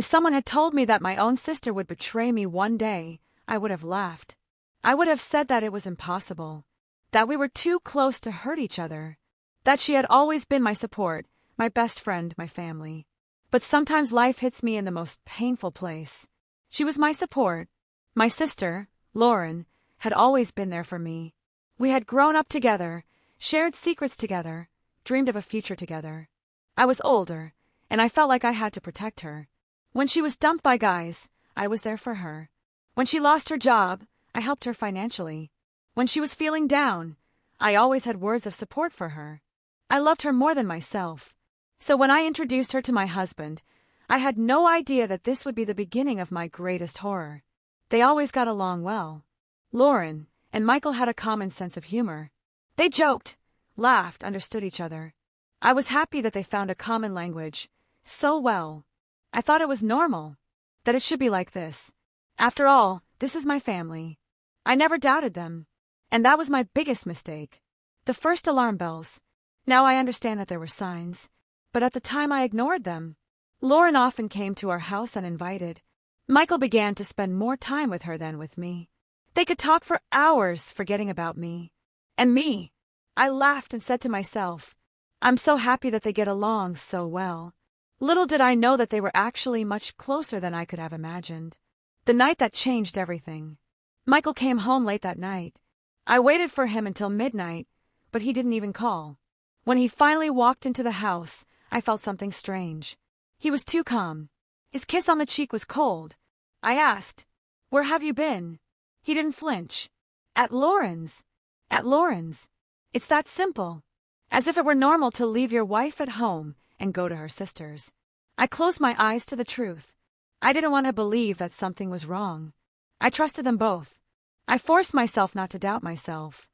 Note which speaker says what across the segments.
Speaker 1: If someone had told me that my own sister would betray me one day, I would have laughed. I would have said that it was impossible, that we were too close to hurt each other, that she had always been my support, my best friend, my family. But sometimes life hits me in the most painful place. She was my support. My sister, Lauren, had always been there for me. We had grown up together, shared secrets together, dreamed of a future together. I was older, and I felt like I had to protect her. When she was dumped by guys, I was there for her. When she lost her job, I helped her financially. When she was feeling down, I always had words of support for her. I loved her more than myself. So when I introduced her to my husband, I had no idea that this would be the beginning of my greatest horror. They always got along well. Lauren and Michael had a common sense of humor. They joked, laughed, understood each other. I was happy that they found a common language so well. I thought it was normal, that it should be like this. After all, this is my family. I never doubted them. And that was my biggest mistake. The first alarm bells. Now I understand that there were signs, but at the time I ignored them. Lauren often came to our house uninvited. Michael began to spend more time with her than with me. They could talk for hours, forgetting about me. And me. I laughed and said to myself, I'm so happy that they get along so well. Little did I know that they were actually much closer than I could have imagined. The night that changed everything. Michael came home late that night. I waited for him until midnight, but he didn't even call. When he finally walked into the house, I felt something strange. He was too calm. His kiss on the cheek was cold. I asked, "Where have you been?" He didn't flinch. At Lauren's. At Lauren's. It's that simple. As if it were normal to leave your wife at home and go to her sister's. I closed my eyes to the truth. I didn't want to believe that something was wrong. I trusted them both. I forced myself not to doubt myself.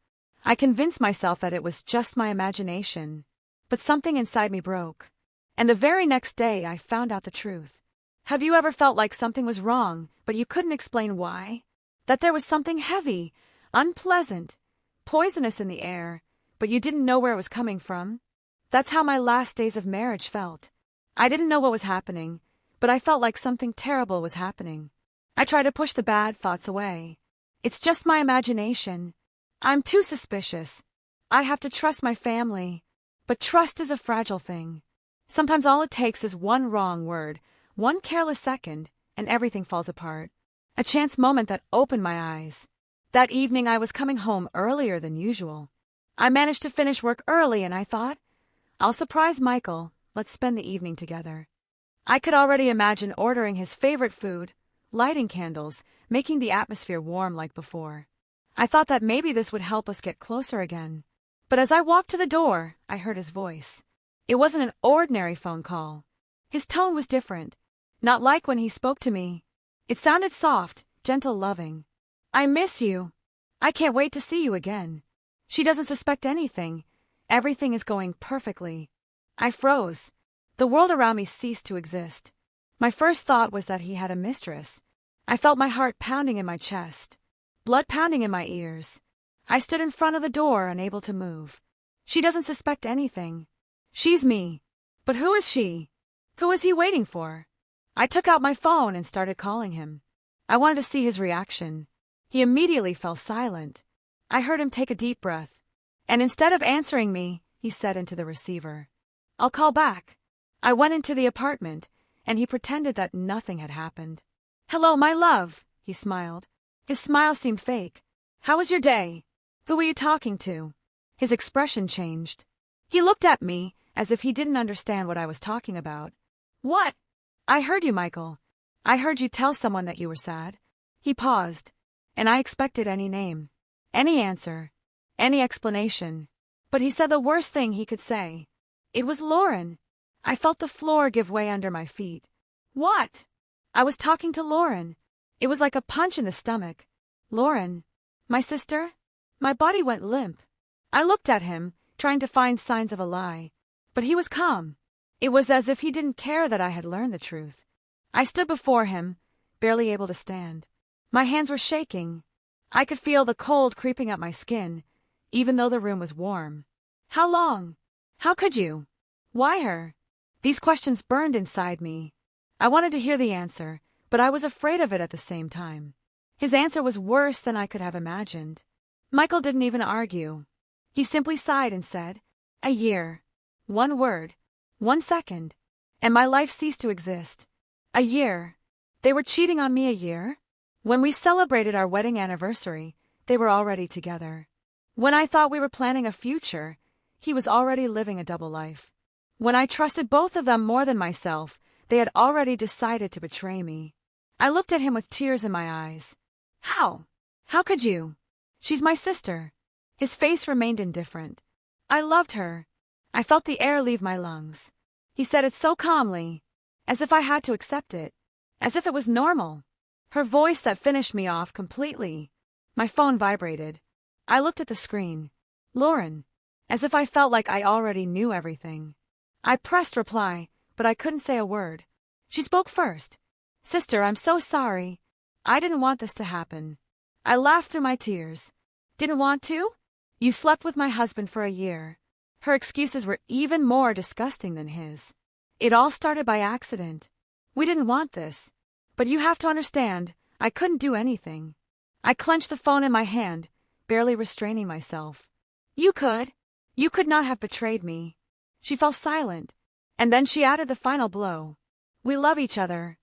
Speaker 1: I convinced myself that it was just my imagination. But something inside me broke. And the very next day I found out the truth. Have you ever felt like something was wrong, but you couldn't explain why? That there was something heavy, unpleasant, poisonous in the air, but you didn't know where it was coming from? That's how my last days of marriage felt. I didn't know what was happening, but I felt like something terrible was happening. I tried to push the bad thoughts away. It's just my imagination. I'm too suspicious. I have to trust my family. But trust is a fragile thing. Sometimes all it takes is one wrong word, one careless second, and everything falls apart. A chance moment that opened my eyes. That evening I was coming home earlier than usual. I managed to finish work early and I thought, I'll surprise Michael. Let's spend the evening together. I could already imagine ordering his favorite food, lighting candles, making the atmosphere warm like before. I thought that maybe this would help us get closer again. But as I walked to the door, I heard his voice. It wasn't an ordinary phone call. His tone was different, not like when he spoke to me. It sounded soft, gentle, loving. I miss you. I can't wait to see you again. She doesn't suspect anything. Everything is going perfectly. I froze. The world around me ceased to exist. My first thought was that he had a mistress. I felt my heart pounding in my chest, blood pounding in my ears. I stood in front of the door, unable to move. She doesn't suspect anything. She's me. But who is she? Who is he waiting for? I took out my phone and started calling him. I wanted to see his reaction. He immediately fell silent. I heard him take a deep breath. And instead of answering me, he said into the receiver, "I'll call back." I went into the apartment, and he pretended that nothing had happened. "Hello, my love," he smiled. His smile seemed fake. "How was your day? Who were you talking to?" His expression changed. He looked at me as if he didn't understand what I was talking about. "What?" "I heard you, Michael. I heard you tell someone that you were sad." He paused, and I expected any name, any answer, any explanation. But he said the worst thing he could say. It was Lauren. I felt the floor give way under my feet. What? I was talking to Lauren. It was like a punch in the stomach. Lauren? My sister? My body went limp. I looked at him, trying to find signs of a lie. But he was calm. It was as if he didn't care that I had learned the truth. I stood before him, barely able to stand. My hands were shaking. I could feel the cold creeping up my skin, even though the room was warm. How long? How could you? Why her? These questions burned inside me. I wanted to hear the answer, but I was afraid of it at the same time. His answer was worse than I could have imagined. Michael didn't even argue. He simply sighed and said, "A year." One word. 1 second. And my life ceased to exist. A year. They were cheating on me a year? When we celebrated our wedding anniversary, they were already together. When I thought we were planning a future, he was already living a double life. When I trusted both of them more than myself, they had already decided to betray me. I looked at him with tears in my eyes. How? How could you? She's my sister. His face remained indifferent. I loved her. I felt the air leave my lungs. He said it so calmly, as if I had to accept it, as if it was normal. Her voice that finished me off completely. My phone vibrated. I looked at the screen. Lauren. As if I felt like I already knew everything. I pressed reply, but I couldn't say a word. She spoke first. "Sister, I'm so sorry. I didn't want this to happen." I laughed through my tears. "Didn't want to? You slept with my husband for a year." Her excuses were even more disgusting than his. "It all started by accident. We didn't want this. But you have to understand, I couldn't do anything." I clenched the phone in my hand, barely restraining myself. You could not have betrayed me." She fell silent, and then she added the final blow. "We love each other.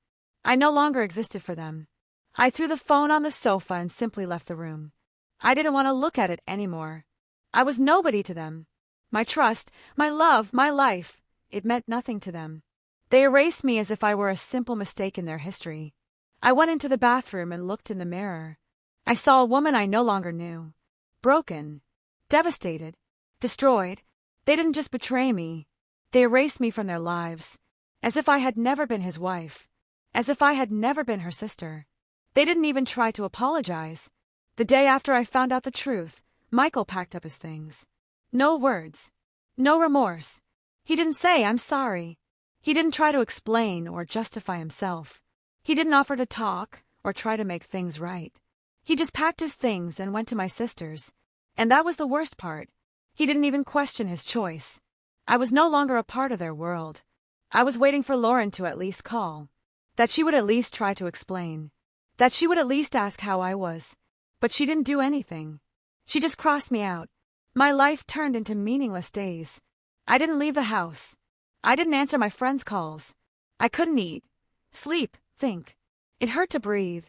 Speaker 1: I no longer existed for them." I threw the phone on the sofa and simply left the room. I didn't want to look at it anymore. I was nobody to them. My trust, my love, my life, it meant nothing to them. They erased me as if I were a simple mistake in their history. I went into the bathroom and looked in the mirror. I saw a woman I no longer knew. Broken. Devastated. Destroyed. They didn't just betray me. They erased me from their lives. As if I had never been his wife. As if I had never been her sister. They didn't even try to apologize. The day after I found out the truth, Michael packed up his things. No words. No remorse. He didn't say, "I'm sorry." He didn't try to explain or justify himself. He didn't offer to talk or try to make things right. He just packed his things and went to my sister's. And that was the worst part. He didn't even question his choice. I was no longer a part of their world. I was waiting for Lauren to at least call. That she would at least try to explain. That she would at least ask how I was. But she didn't do anything. She just crossed me out. My life turned into meaningless days. I didn't leave the house. I didn't answer my friends' calls. I couldn't eat, sleep, think. It hurt to breathe.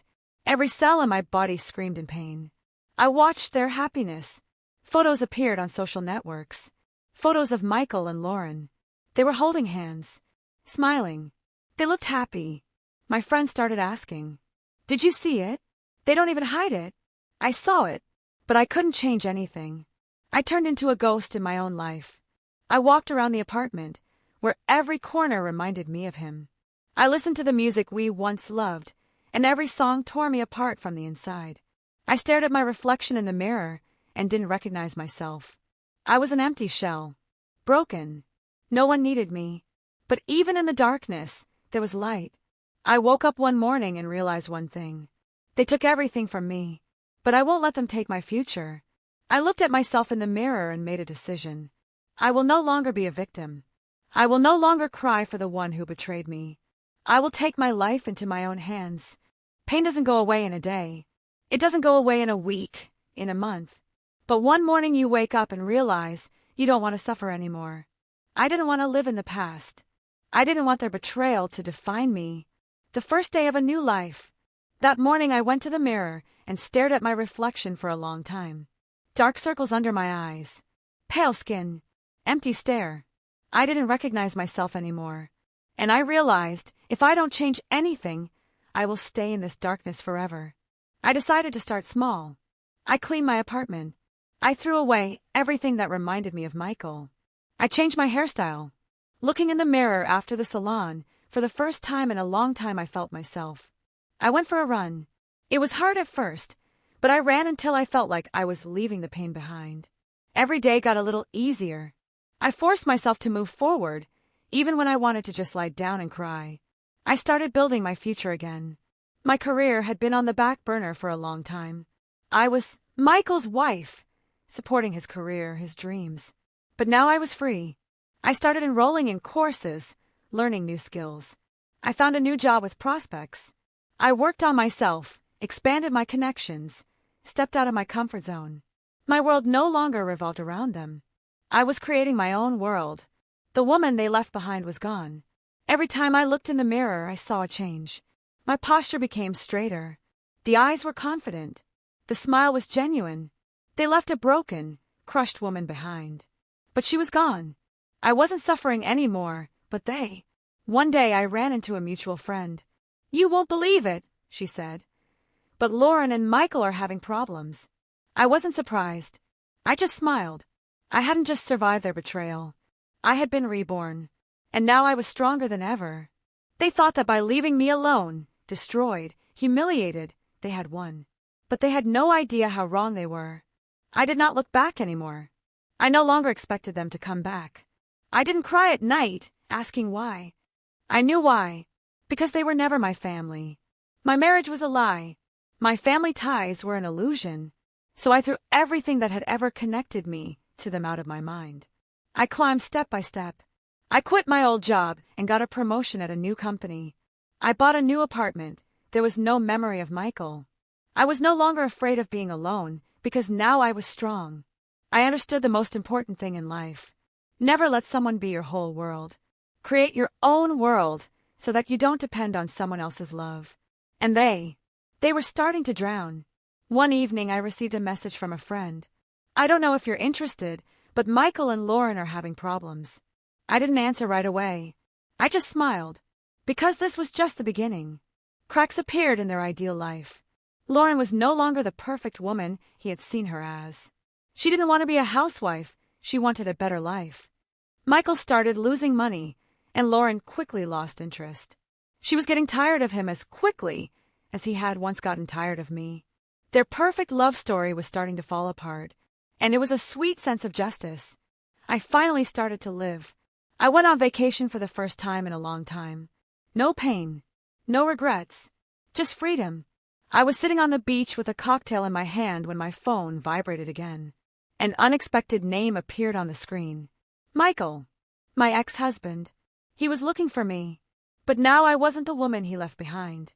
Speaker 1: Every cell in my body screamed in pain. I watched their happiness. Photos appeared on social networks. Photos of Michael and Lauren. They were holding hands. Smiling. They looked happy. My friends started asking, "Did you see it?" They don't even hide it. I saw it, but I couldn't change anything. I turned into a ghost in my own life. I walked around the apartment, where every corner reminded me of him. I listened to the music we once loved, and every song tore me apart from the inside. I stared at my reflection in the mirror and didn't recognize myself. I was an empty shell. Broken. No one needed me. But even in the darkness, there was light. I woke up one morning and realized one thing. They took everything from me, but I won't let them take my future. I looked at myself in the mirror and made a decision. I will no longer be a victim. I will no longer cry for the one who betrayed me. I will take my life into my own hands. Pain doesn't go away in a day. It doesn't go away in a week, in a month. But one morning you wake up and realize you don't want to suffer anymore. I didn't want to live in the past. I didn't want their betrayal to define me. The first day of a new life. That morning I went to the mirror and stared at my reflection for a long time. Dark circles under my eyes. Pale skin. Empty stare. I didn't recognize myself anymore. And I realized, if I don't change anything, I will stay in this darkness forever. I decided to start small. I cleaned my apartment. I threw away everything that reminded me of Michael. I changed my hairstyle. Looking in the mirror after the salon, for the first time in a long time I felt myself. I went for a run. It was hard at first, but I ran until I felt like I was leaving the pain behind. Every day got a little easier. I forced myself to move forward, even when I wanted to just lie down and cry. I started building my future again. My career had been on the back burner for a long time. I was Michael's wife, supporting his career, his dreams. But now I was free. I started enrolling in courses, learning new skills. I found a new job with prospects. I worked on myself, expanded my connections, stepped out of my comfort zone. My world no longer revolved around them. I was creating my own world. The woman they left behind was gone. Every time I looked in the mirror, I saw a change. My posture became straighter. The eyes were confident. The smile was genuine. They left a broken, crushed woman behind. But she was gone. I wasn't suffering anymore, but they. One day I ran into a mutual friend. "You won't believe it," she said. "But Lauren and Michael are having problems." I wasn't surprised. I just smiled. I hadn't just survived their betrayal. I had been reborn. And now I was stronger than ever. They thought that by leaving me alone, destroyed, humiliated, they had won. But they had no idea how wrong they were. I did not look back anymore. I no longer expected them to come back. I didn't cry at night, asking why. I knew why. Because they were never my family. My marriage was a lie. My family ties were an illusion. So I threw everything that had ever connected me to them out of my mind. I climbed step by step. I quit my old job and got a promotion at a new company. I bought a new apartment. There was no memory of Michael. I was no longer afraid of being alone, because now I was strong. I understood the most important thing in life. Never let someone be your whole world. Create your own world so that you don't depend on someone else's love. And they were starting to drown. One evening I received a message from a friend. "I don't know if you're interested, but Michael and Lauren are having problems." I didn't answer right away. I just smiled. Because this was just the beginning. Cracks appeared in their ideal life. Lauren was no longer the perfect woman he had seen her as. She didn't want to be a housewife. She wanted a better life. Michael started losing money, and Lauren quickly lost interest. She was getting tired of him as quickly as he had once gotten tired of me. Their perfect love story was starting to fall apart, and it was a sweet sense of justice. I finally started to live. I went on vacation for the first time in a long time. No pain, no regrets, just freedom. I was sitting on the beach with a cocktail in my hand when my phone vibrated again. An unexpected name appeared on the screen. Michael, my ex-husband. He was looking for me. But now I wasn't the woman he left behind.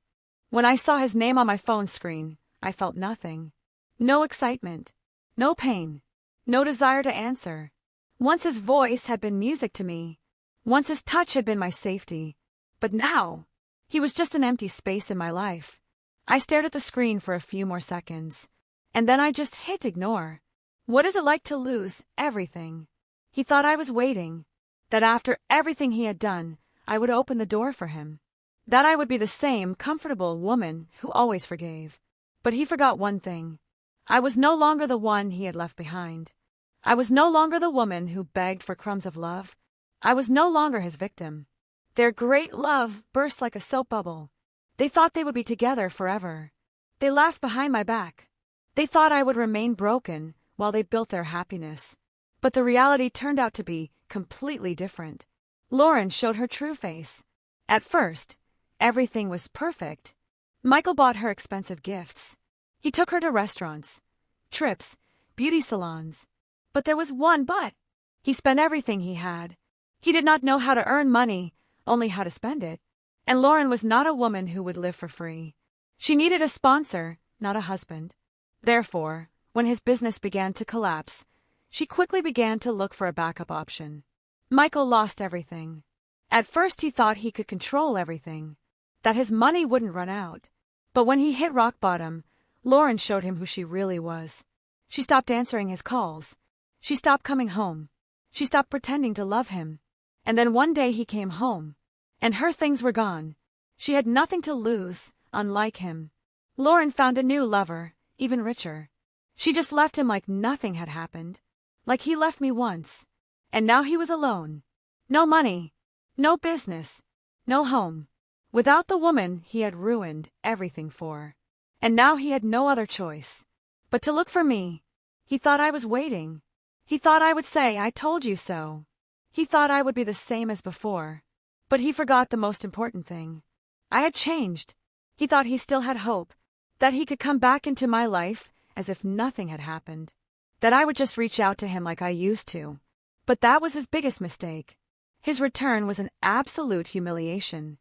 Speaker 1: When I saw his name on my phone screen, I felt nothing. No excitement, no pain, no desire to answer. Once his voice had been music to me. Once his touch had been my safety. But now, he was just an empty space in my life. I stared at the screen for a few more seconds. And then I just hit ignore. What is it like to lose everything? He thought I was waiting. That after everything he had done, I would open the door for him. That I would be the same comfortable woman who always forgave. But he forgot one thing. I was no longer the one he had left behind. I was no longer the woman who begged for crumbs of love. I was no longer his victim. Their great love burst like a soap bubble. They thought they would be together forever. They laughed behind my back. They thought I would remain broken while they built their happiness. But the reality turned out to be completely different. Lauren showed her true face. At first, everything was perfect. Michael bought her expensive gifts. He took her to restaurants, trips, beauty salons. But there was one but. He spent everything he had. He did not know how to earn money, only how to spend it. And Lauren was not a woman who would live for free. She needed a sponsor, not a husband. Therefore, when his business began to collapse, she quickly began to look for a backup option. Michael lost everything. At first he thought he could control everything, that his money wouldn't run out. But when he hit rock bottom, Lauren showed him who she really was. She stopped answering his calls. She stopped coming home. She stopped pretending to love him. And then one day he came home, and her things were gone. She had nothing to lose, unlike him. Lauren found a new lover, even richer. She just left him like nothing had happened. Like he left me once. And now he was alone. No money. No business. No home. Without the woman he had ruined everything for. And now he had no other choice but to look for me. He thought I was waiting. He thought I would say, "I told you so." He thought I would be the same as before. But he forgot the most important thing. I had changed. He thought he still had hope, that he could come back into my life as if nothing had happened, that I would just reach out to him like I used to. But that was his biggest mistake. His return was an absolute humiliation.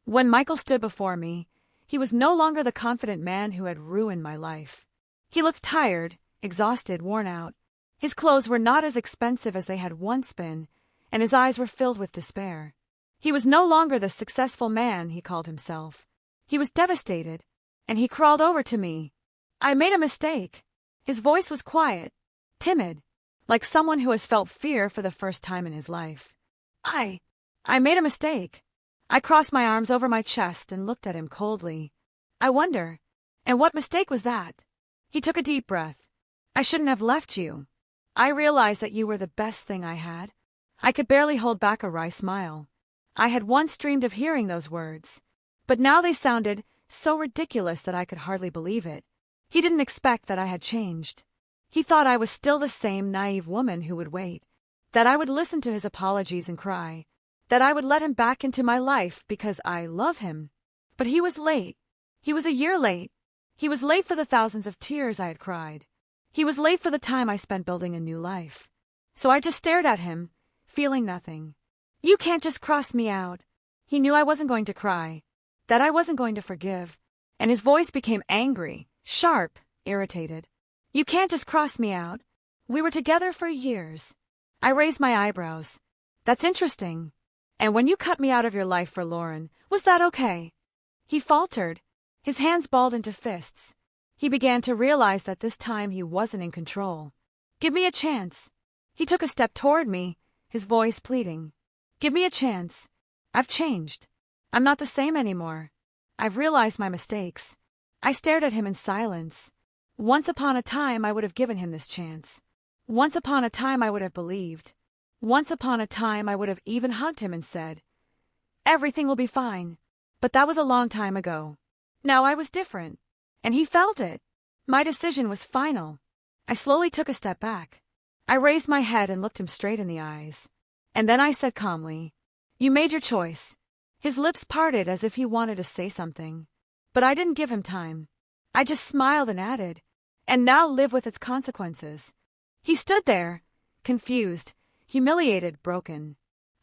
Speaker 1: When Michael stood before me, he was no longer the confident man who had ruined my life. He looked tired, exhausted, worn out. His clothes were not as expensive as they had once been, and his eyes were filled with despair. He was no longer the successful man he called himself. He was devastated, and he crawled over to me. I made a mistake. His voice was quiet, timid, like someone who has felt fear for the first time in his life. I made a mistake. I crossed my arms over my chest and looked at him coldly. I wonder, and what mistake was that? He took a deep breath. I shouldn't have left you. I realized that you were the best thing I had. I could barely hold back a wry smile. I had once dreamed of hearing those words, but now they sounded so ridiculous that I could hardly believe it. He didn't expect that I had changed. He thought I was still the same naive woman who would wait, that I would listen to his apologies and cry, that I would let him back into my life because I love him. But he was late. He was a year late. He was late for the thousands of tears I had cried. He was late for the time I spent building a new life. So I just stared at him, feeling nothing. You can't just cross me out. He knew I wasn't going to cry, that I wasn't going to forgive, and his voice became angry, sharp, irritated. You can't just cross me out. We were together for years. I raised my eyebrows. That's interesting. And when you cut me out of your life for Lauren, was that okay? He faltered, his hands balled into fists. He began to realize that this time he wasn't in control. Give me a chance. He took a step toward me, his voice pleading. Give me a chance. I've changed. I'm not the same anymore. I've realized my mistakes. I stared at him in silence. Once upon a time I would have given him this chance. Once upon a time I would have believed. Once upon a time I would have even hugged him and said, everything will be fine. But that was a long time ago. Now I was different. And he felt it. My decision was final. I slowly took a step back. I raised my head and looked him straight in the eyes. And then I said calmly, you made your choice. His lips parted as if he wanted to say something. But I didn't give him time. I just smiled and added, and now live with its consequences. He stood there, confused, humiliated, broken.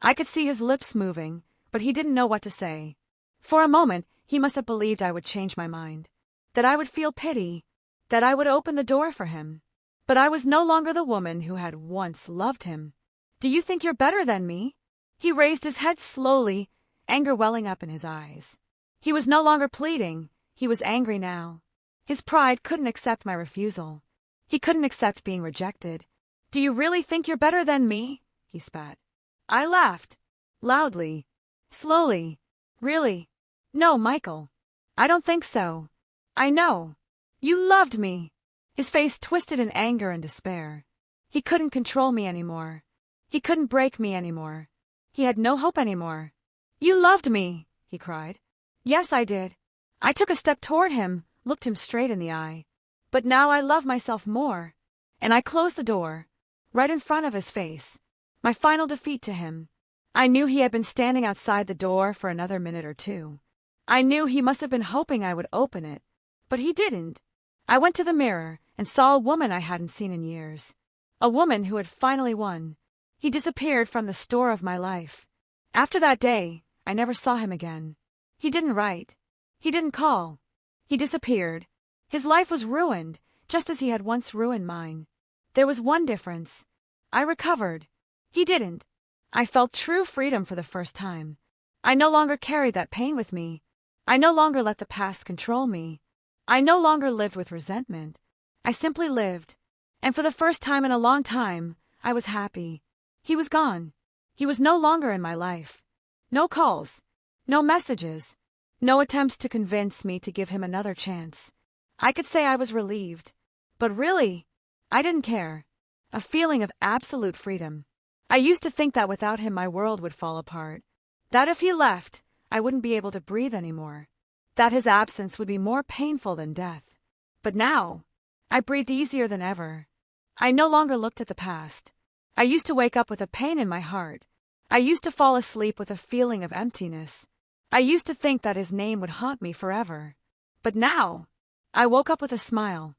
Speaker 1: I could see his lips moving, but he didn't know what to say. For a moment, he must have believed I would change my mind, that I would feel pity, that I would open the door for him. But I was no longer the woman who had once loved him. Do you think you're better than me? He raised his head slowly, anger welling up in his eyes. He was no longer pleading, he was angry now. His pride couldn't accept my refusal. He couldn't accept being rejected. Do you really think you're better than me? He spat. I laughed. Loudly. Slowly. Really? No, Michael. I don't think so. I know. You loved me. His face twisted in anger and despair. He couldn't control me anymore. He couldn't break me anymore. He had no hope anymore. You loved me, he cried. Yes, I did. I took a step toward him, looked him straight in the eye. But now I love myself more. And I closed the door, right in front of his face. My final defeat to him. I knew he had been standing outside the door for another minute or two. I knew he must have been hoping I would open it. But he didn't. I went to the mirror and saw a woman I hadn't seen in years. A woman who had finally won. He disappeared from the store of my life. After that day, I never saw him again. He didn't write. He didn't call. He disappeared. His life was ruined, just as he had once ruined mine. There was one difference. I recovered. He didn't. I felt true freedom for the first time. I no longer carried that pain with me. I no longer let the past control me. I no longer lived with resentment. I simply lived. And for the first time in a long time, I was happy. He was gone. He was no longer in my life. No calls. No messages. No attempts to convince me to give him another chance. I could say I was relieved. But really, I didn't care. A feeling of absolute freedom. I used to think that without him my world would fall apart. That if he left, I wouldn't be able to breathe anymore. That his absence would be more painful than death. But now, I breathed easier than ever. I no longer looked at the past. I used to wake up with a pain in my heart. I used to fall asleep with a feeling of emptiness. I used to think that his name would haunt me forever. But now, I woke up with a smile.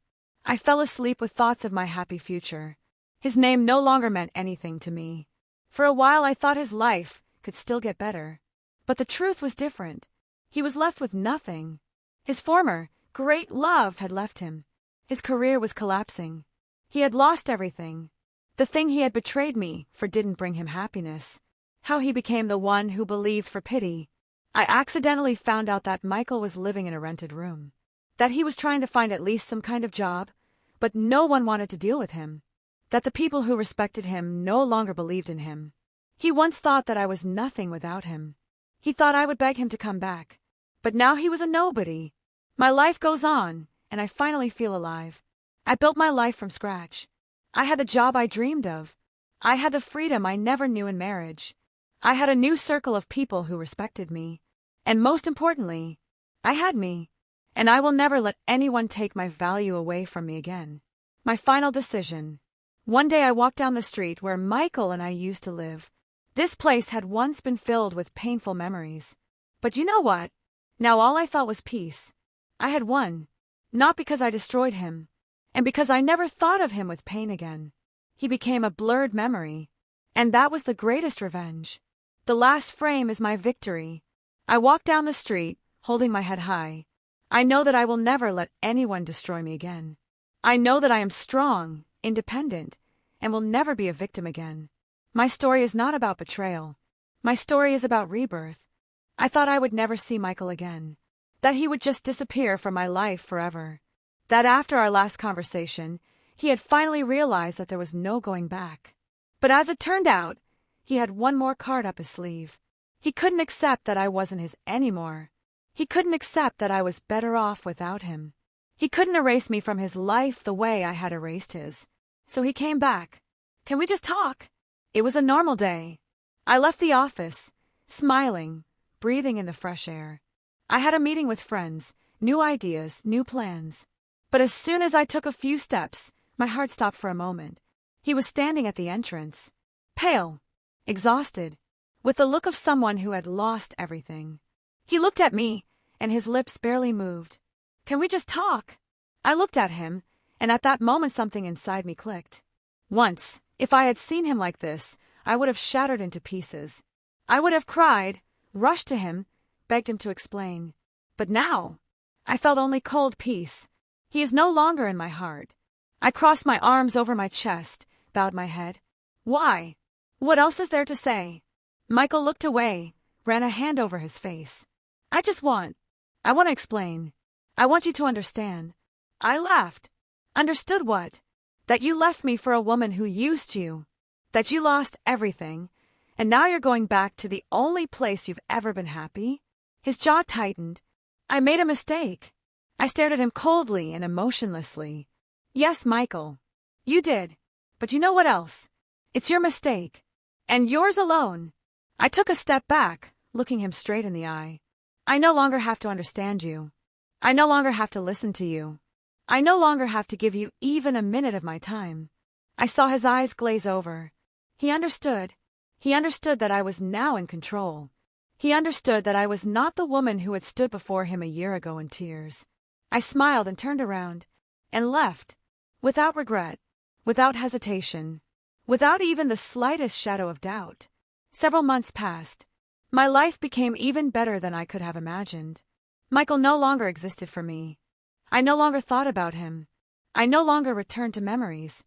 Speaker 1: I fell asleep with thoughts of my happy future. His name no longer meant anything to me. For a while I thought his life could still get better. But the truth was different. He was left with nothing. His former, great love had left him. His career was collapsing. He had lost everything. The thing he had betrayed me for didn't bring him happiness. How he became the one who believed for pity. I accidentally found out that Michael was living in a rented room. That he was trying to find at least some kind of job, but no one wanted to deal with him. That the people who respected him no longer believed in him. He once thought that I was nothing without him. He thought I would beg him to come back. But now he was a nobody. My life goes on, and I finally feel alive. I built my life from scratch. I had the job I dreamed of. I had the freedom I never knew in marriage. I had a new circle of people who respected me. And most importantly, I had me. And I will never let anyone take my value away from me again. My final decision. One day I walked down the street where Michael and I used to live. This place had once been filled with painful memories. But you know what? Now all I felt was peace. I had won. Not because I destroyed him. And because I never thought of him with pain again. He became a blurred memory. And that was the greatest revenge. The last frame is my victory. I walk down the street, holding my head high. I know that I will never let anyone destroy me again. I know that I am strong, independent, and will never be a victim again. My story is not about betrayal. My story is about rebirth. I thought I would never see Michael again. That he would just disappear from my life forever. That after our last conversation, he had finally realized that there was no going back. But as it turned out, he had one more card up his sleeve. He couldn't accept that I wasn't his anymore. He couldn't accept that I was better off without him. He couldn't erase me from his life the way I had erased his. So he came back. Can we just talk? It was a normal day. I left the office, smiling, breathing in the fresh air. I had a meeting with friends, new ideas, new plans. But as soon as I took a few steps, my heart stopped for a moment. He was standing at the entrance, pale, exhausted, with the look of someone who had lost everything. He looked at me, and his lips barely moved. Can we just talk? I looked at him, and at that moment something inside me clicked. Once, if I had seen him like this, I would have shattered into pieces. I would have cried, rushed to him, begged him to explain. But now, I felt only cold peace. He is no longer in my heart. I crossed my arms over my chest, bowed my head. Why? What else is there to say? Michael looked away, ran a hand over his face. I want to explain. I want you to understand. I laughed. Understood what? That you left me for a woman who used you. That you lost everything, and now you're going back to the only place you've ever been happy? His jaw tightened. I made a mistake. I stared at him coldly and emotionlessly. Yes, Michael. You did. But you know what else? It's your mistake. And yours alone. I took a step back, looking him straight in the eye. I no longer have to understand you. I no longer have to listen to you. I no longer have to give you even a minute of my time. I saw his eyes glaze over. He understood. He understood that I was now in control. He understood that I was not the woman who had stood before him a year ago in tears. I smiled and turned around, and left, without regret, without hesitation, without even the slightest shadow of doubt. Several months passed. My life became even better than I could have imagined. Michael no longer existed for me. I no longer thought about him. I no longer returned to memories.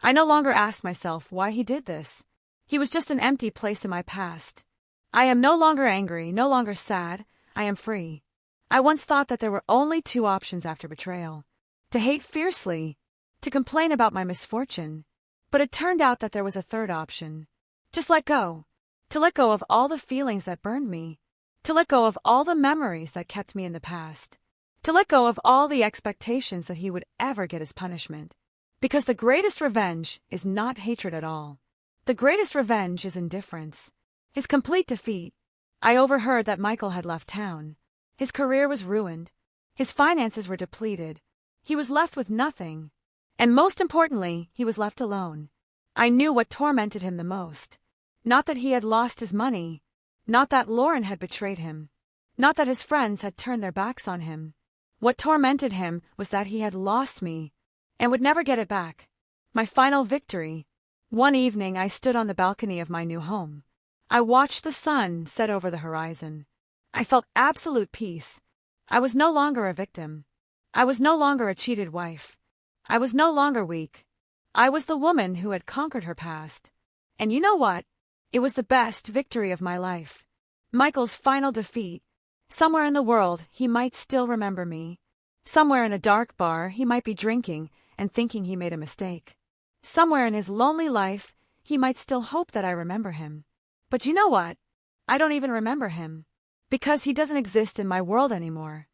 Speaker 1: I no longer asked myself why he did this. He was just an empty place in my past. I am no longer angry, no longer sad. I am free. I once thought that there were only two options after betrayal: to hate fiercely, to complain about my misfortune. But it turned out that there was a third option. Just let go. To let go of all the feelings that burned me. To let go of all the memories that kept me in the past. To let go of all the expectations that he would ever get his punishment. Because the greatest revenge is not hatred at all. The greatest revenge is indifference. His complete defeat. I overheard that Michael had left town. His career was ruined. His finances were depleted. He was left with nothing. And most importantly, he was left alone. I knew what tormented him the most. Not that he had lost his money. Not that Lauren had betrayed him. Not that his friends had turned their backs on him. What tormented him was that he had lost me and would never get it back. My final victory. One evening I stood on the balcony of my new home. I watched the sun set over the horizon. I felt absolute peace. I was no longer a victim. I was no longer a cheated wife. I was no longer weak. I was the woman who had conquered her past. And you know what? It was the best victory of my life. Michael's final defeat. Somewhere in the world, he might still remember me. Somewhere in a dark bar, he might be drinking and thinking he made a mistake. Somewhere in his lonely life, he might still hope that I remember him. But you know what? I don't even remember him. Because he doesn't exist in my world anymore.